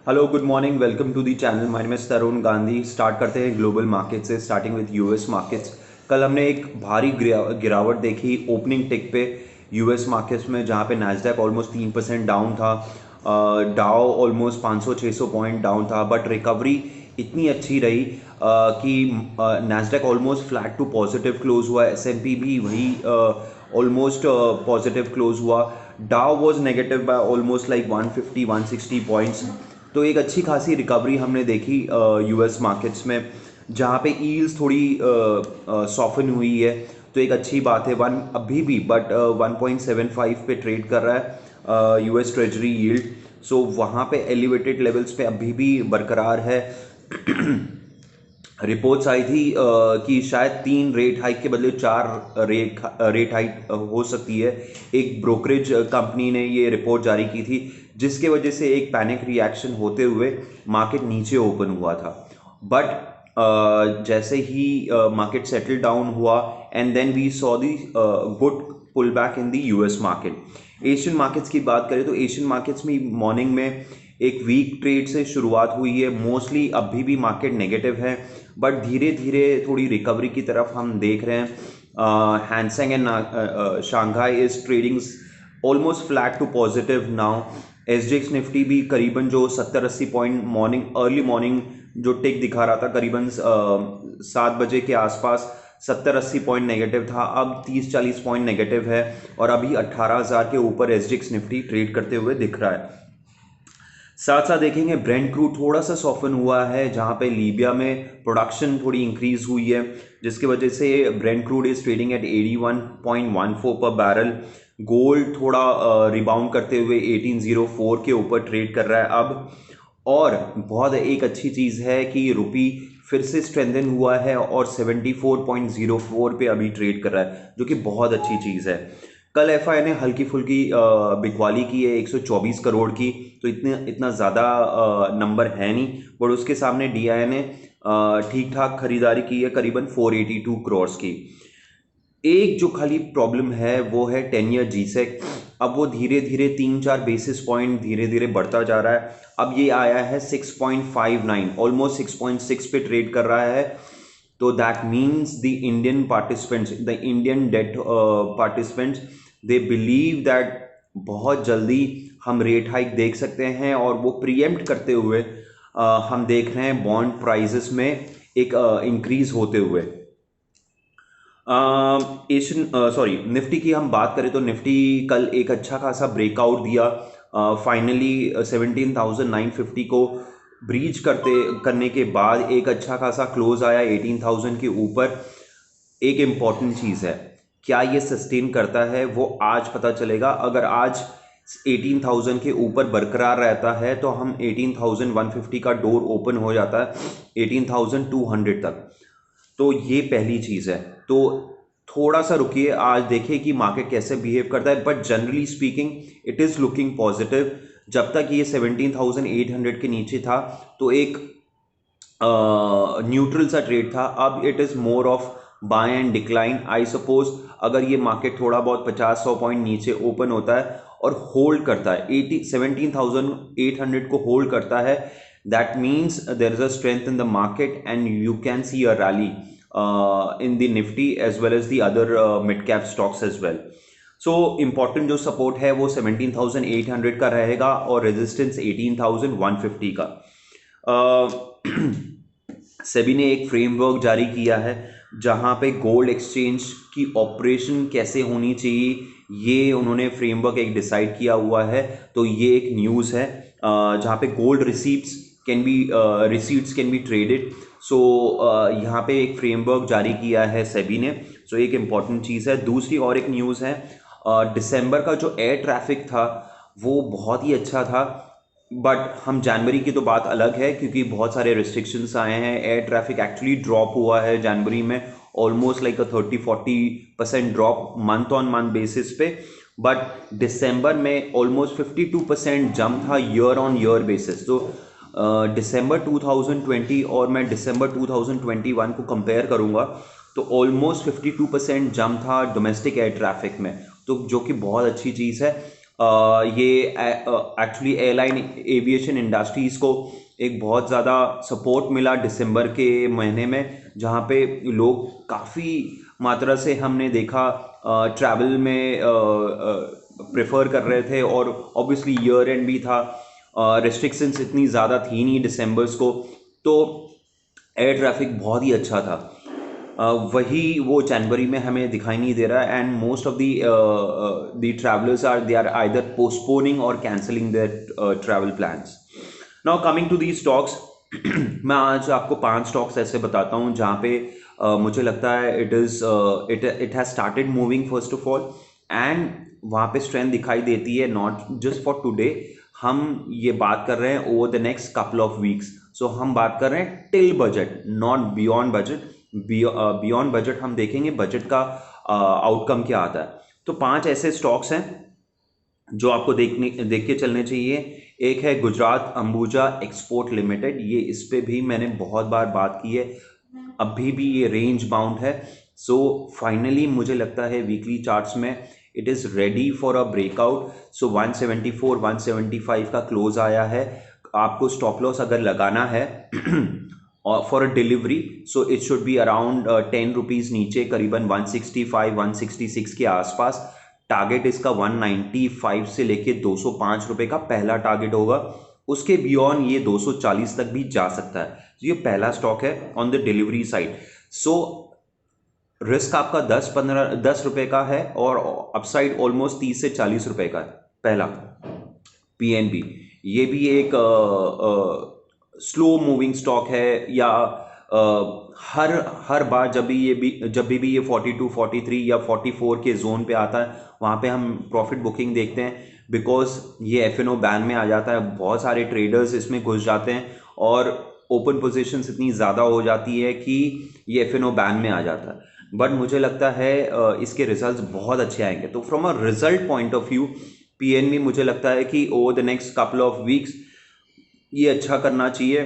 Hello good morning, welcome to the channel. My name is Tarun Gandhi. Start करते हैं global market से, starting with US markets. कल हमने एक भारी गिरावट देखी ओपनिंग टिक पे यूएस मार्केट्स में, जहां पे नैस्डैक ऑलमोस्ट 3% डाउन था। डाउ ऑलमोस्ट 500-600 पॉइंट डाउन था, बट रिकवरी इतनी अच्छी रही कि Nasdaq almost flat to positive close हुआ। एसएमपी भी वही ऑलमोस्ट पॉजिटिव क्लोज हुआ। Dow was negative by almost like 150-160 points. तो एक अच्छी खासी रिकवरी हमने देखी यूएस मार्केट्स में, जहाँ पे ईल्ड्स थोड़ी सॉफन हुई है। तो एक अच्छी बात है। वन अभी भी बट 1.75 पे ट्रेड कर रहा है यूएस ट्रेजरी यील्ड। सो वहाँ पे एलिवेटेड लेवल्स पे अभी भी बरकरार है। रिपोर्ट्स आई थी कि शायद 3 रेट हाइक के बदले 4 रेट हाइक हो सकती है। एक ब्रोकरेज कंपनी ने ये रिपोर्ट जारी की थी, जिसके वजह से एक पैनिक रिएक्शन होते हुए मार्केट नीचे ओपन हुआ था। बट जैसे ही मार्केट सेटल डाउन हुआ and then we saw the good pull back in the US market. Asian markets की बात करें तो एशियन मार्केट्स में मॉर्निंग में एक वीक ट्रेड से शुरुआत हुई है। मोस्टली अभी भी मार्केट नेगेटिव है, बट धीरे धीरे थोड़ी रिकवरी की तरफ हम देख रहे हैं। Hang Seng and Shanghai is trading almost flat to positive now. SGX Nifty भी करीबन जो 70-80 पॉइंट मॉर्निंग अर्ली मॉर्निंग जो टिक दिखा रहा था, करीबन 7 बजे के आसपास 70-80 पॉइंट नेगेटिव था, अब 30-40 पॉइंट नेगेटिव है और अभी 18,000 के ऊपर एसजीएक्स निफ्टी ट्रेड करते हुए दिख रहा है। साथ साथ देखेंगे ब्रेंट क्रूड थोड़ा सा सॉफन हुआ है, जहां पे लीबिया में प्रोडक्शन थोड़ी इंक्रीज हुई है, जिसकी वजह से Brent crude is trading at 81.14 पर बैरल। गोल्ड थोड़ा रिबाउंड करते हुए 1804 के ऊपर ट्रेड कर रहा है अब। और बहुत एक अच्छी चीज़ है कि रुपी फिर से स्ट्रेंथन हुआ है और 74.04 पे अभी ट्रेड कर रहा है, जो कि बहुत अच्छी चीज़ है। कल एफआई ने हल्की फुल्की बिकवाली की है 124 करोड़ की, तो इतना ज़्यादा नंबर है नहीं, बट उसके सामने डीआई ने ठीक ठाक खरीदारी की है करीबन 482 करोड़ की। एक जो खाली प्रॉब्लम है वो है 10 ईयर जीसेक। अब वो धीरे धीरे 3-4 बेसिस पॉइंट धीरे धीरे बढ़ता जा रहा है। अब ये आया है 6.59, ऑलमोस्ट 6.6 पे ट्रेड कर रहा है। तो that means the Indian participants, the Indian debt participants, they believe that बहुत जल्दी हम रेट हाइक देख सकते हैं। और वो प्रीएम्प्ट करते हुए हम देख रहे हैं बॉन्ड प्राइजेस में एक इंक्रीज होते हुए। एशियन सॉरी निफ्टी की हम बात करें तो निफ्टी कल एक अच्छा खासा ब्रेकआउट दिया। फाइनली 17,950 को ब्रीच करने के बाद एक अच्छा खासा क्लोज आया 18,000 के ऊपर। एक इम्पॉर्टेंट चीज़ है, क्या ये सस्टेन करता है वो आज पता चलेगा। अगर आज 18,000 के ऊपर बरकरार रहता है तो हम 18,150 का डोर ओपन हो जाता है 18,200 तक। तो ये पहली चीज़ है। तो थोड़ा सा रुकिए, आज देखिए कि मार्केट कैसे बिहेव करता है, but generally speaking it is looking positive. जब तक ये 17,800 के नीचे था तो एक न्यूट्रल सा ट्रेड था। अब it is more of buy and decline. I suppose अगर ये मार्केट थोड़ा बहुत 50-100 पॉइंट नीचे ओपन होता है और होल्ड करता है 17,800 को होल्ड करता है, that means there is a strength in the market and you can see a rally in the Nifty as well as the other mid cap stocks as well. So important जो support है वो 17,800 का रहेगा और resistance 18,150 का। सेबी ने एक framework जारी किया है जहां पे गोल्ड एक्सचेंज की ऑपरेशन कैसे होनी चाहिए, ये उन्होंने फ्रेमवर्क एक डिसाइड किया हुआ है। तो ये एक न्यूज़ है जहां पे gold receipts can be traded। सो यहाँ पे एक फ्रेमवर्क जारी किया है सेबी ने। सो एक इम्पॉर्टेंट चीज़ है। दूसरी और एक न्यूज़ है, दिसंबर का जो एयर ट्रैफिक था वो बहुत ही अच्छा था, बट हम जनवरी की तो बात अलग है क्योंकि बहुत सारे रिस्ट्रिक्शंस आए हैं। एयर ट्रैफिक एक्चुअली ड्रॉप हुआ है जनवरी में, almost like 30-40% drop month on month basis पे। बट दिसंबर में ऑलमोस्ट 52% जंप था ईयर ऑन ईयर बेसिस। तो दिसंबर 2020 और मैं दिसंबर 2021 को कंपेयर करूंगा तो ऑलमोस्ट 52% जंप था डोमेस्टिक एयर ट्रैफिक में, तो जो कि बहुत अच्छी चीज़ है। ये एक्चुअली एयरलाइन एविएशन इंडस्ट्रीज़ को एक बहुत ज़्यादा सपोर्ट मिला दिसंबर के महीने में, जहाँ पे लोग काफ़ी मात्रा से हमने देखा ट्रैवल में प्रेफर कर रहे थे, और ऑब्वियसली ईयर एंड भी था, रिस्ट्रिक्शंस इतनी ज़्यादा थी नहीं दिसंबर्स को, तो एयर ट्रैफिक बहुत ही अच्छा था। वही वो जनवरी में हमें दिखाई नहीं दे रहा है, and most of the travellers they are either postponing or cancelling their travel plans. Now coming to the stocks, मैं आज आपको 5 स्टॉक्स ऐसे बताता हूँ जहाँ पे मुझे लगता है it has started moving first of all, and वहाँ पे स्ट्रेंथ दिखाई देती है, नॉट जस्ट फॉर टुडे। हम ये बात कर रहे हैं over the next couple of weeks, so हम बात कर रहे हैं till budget, not beyond budget. Beyond budget हम देखेंगे बजट का आउटकम क्या आता है। तो 5 ऐसे स्टॉक्स हैं जो आपको देख के चलने चाहिए। एक है गुजरात अंबुजा एक्सपोर्ट लिमिटेड, ये इस पे भी मैंने बहुत बार बात की है, अभी भी ये रेंज बाउंड है। सो फाइनली मुझे लगता है वीकली चार्ट्स में it is ready for a breakout. So 174 175 का क्लोज आया है। आपको स्टॉप लॉस अगर लगाना है और for a delivery, so it should be around 10 rupees नीचे, करीबन 165 166 के आसपास। टारगेट इसका 195 से लेके 205 रुपए का पहला टारगेट होगा, उसके बियॉन्ड ये 240 तक भी जा सकता है। ये पहला स्टॉक है on the delivery side. So risk आपका 10 रुपए का है, और अपसाइड ऑलमोस्ट 30 से 40 रुपए का है। पहला पीएनबी, ये भी एक स्लो मूविंग स्टॉक है, या हर बार जब भी ये 42 43 या 44 के जोन पे आता है, वहाँ पे हम प्रॉफिट बुकिंग देखते हैं, बिकॉज ये एफ.एन.ओ बैन में आ जाता है। बहुत सारे ट्रेडर्स इसमें घुस जाते हैं, और ओपन पोजीशंस इतनी ज़्यादा हो जाती है कि ये एफ.एन.ओ बैन में आ जाता है। बट मुझे लगता है इसके रिजल्ट्स बहुत अच्छे आएंगे। तो from a result point of view PNB मुझे लगता है कि over the next couple of weeks ये अच्छा करना चाहिए।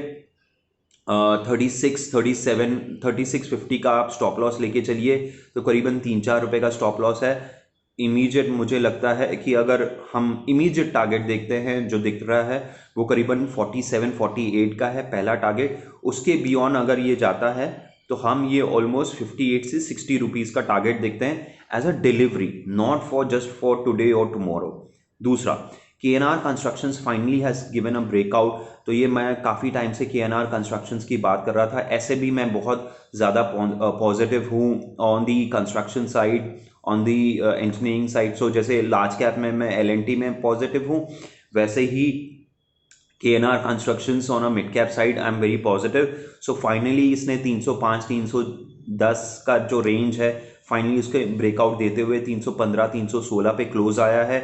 36 37 3650 का आप स्टॉप लॉस लेके चलिए, तो करीबन 3-4 रुपए का स्टॉप लॉस है। इमीडिएट मुझे लगता है कि अगर हम इमीडिएट टारगेट देखते हैं जो दिख रहा है, वो करीबन 47 48 का है पहला टारगेट। उसके बियॉन्ड अगर ये जाता है तो हम ये ऑलमोस्ट 58 से 60 रुपीज़ का टारगेट देखते हैं as a delivery, not for just for today और टुमारो। दूसरा, KNR constructions finally has given a breakout. तो ये मैं काफ़ी टाइम से KNR कंस्ट्रक्शंस की बात कर रहा था। ऐसे भी मैं बहुत ज़्यादा पॉजिटिव हूँ on the construction side, on the engineering side. So जैसे लार्ज कैप में मैं L&T में पॉजिटिव हूँ, वैसे ही KNR constructions on a mid cap side I am very positive. So finally इसने 305 310 का जो रेंज है, फाइनली उसके ब्रेकआउट देते हुए 315 316 पे क्लोज आया है।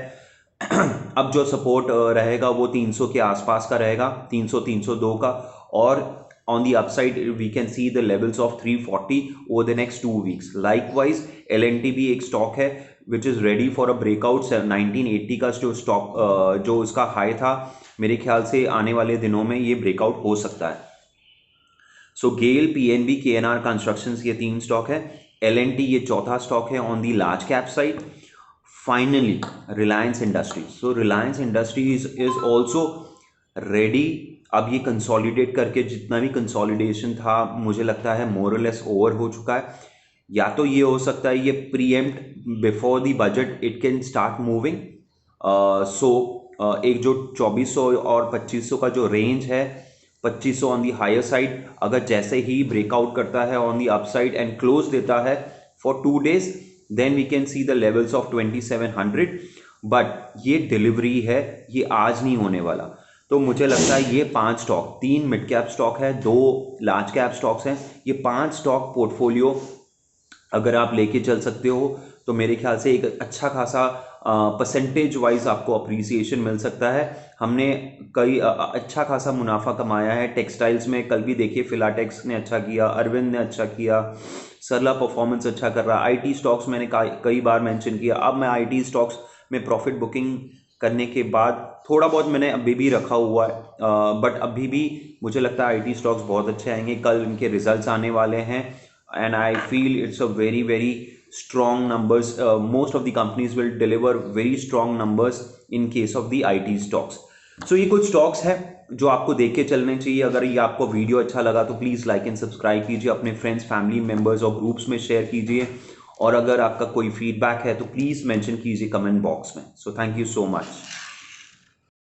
अब जो सपोर्ट रहेगा वो 300 के आसपास का रहेगा, 300 302 का, और on the upside we can see the levels of 340 over the next 2 weeks. Likewise L&T भी एक स्टॉक है which is ready for a breakout. 1980 का जो स्टॉक जो उसका हाई था, मेरे ख्याल से आने वाले दिनों में ये ब्रेकआउट हो सकता है। सो गेल, पीएनबी, KNR कंस्ट्रक्शंस, ये 3 स्टॉक है। L&T ये चौथा स्टॉक है on the large cap side. Finally Reliance industries. So Reliance industries is also ready. अब ये कंसोलिडेट करके, जितना भी कंसोलिडेशन था मुझे लगता है मोर और लेस ओवर हो चुका है। या तो ये हो सकता है ये preempt before the budget it can start moving. So एक जो 2400 और 2500 का जो रेंज है, 2500 ऑन दी हायर साइड, अगर जैसे ही ब्रेकआउट करता है on the upside and close देता है for 2 days, then we can see the levels of 2700। But ये डिलीवरी है, ये आज नहीं होने वाला। तो मुझे लगता है ये 5 स्टॉक, 3 मिड कैप स्टॉक है, 2 लार्ज कैप स्टॉक्स हैं, ये 5 स्टॉक पोर्टफोलियो अगर आप लेके चल सकते हो तो मेरे ख्याल से एक अच्छा खासा परसेंटेज वाइज आपको अप्रिसिएशन मिल सकता है। हमने कई अच्छा खासा मुनाफा कमाया है टेक्सटाइल्स में। कल भी देखिए फिलाटेक्स ने अच्छा किया, अरविंद ने अच्छा किया, सरला परफॉर्मेंस अच्छा कर रहा है। आईटी स्टॉक्स मैंने कई बार मेंशन किया। अब मैं आईटी स्टॉक्स में प्रॉफिट बुकिंग करने के बाद थोड़ा बहुत मैंने अभी भी रखा हुआ है, बट अभी भी मुझे लगता है आईटी स्टॉक्स बहुत अच्छे आएंगे। कल इनके रिजल्ट्स आने वाले हैं, and I feel it's a very very strong numbers. Most of the companies will deliver very strong numbers in case of the IT stocks. So ये कुछ स्टॉक्स है जो आपको देख के चलने चाहिए. अगर ये आपको वीडियो अच्छा लगा तो प्लीज़ लाइक एंड सब्सक्राइब कीजिए, अपने फ्रेंड्स, फैमिली मेम्बर्स और ग्रुप्स में शेयर कीजिए, और अगर आपका कोई फीडबैक है तो प्लीज़ मेंशन कीजिए कमेंट बॉक्स में. So thank you so much.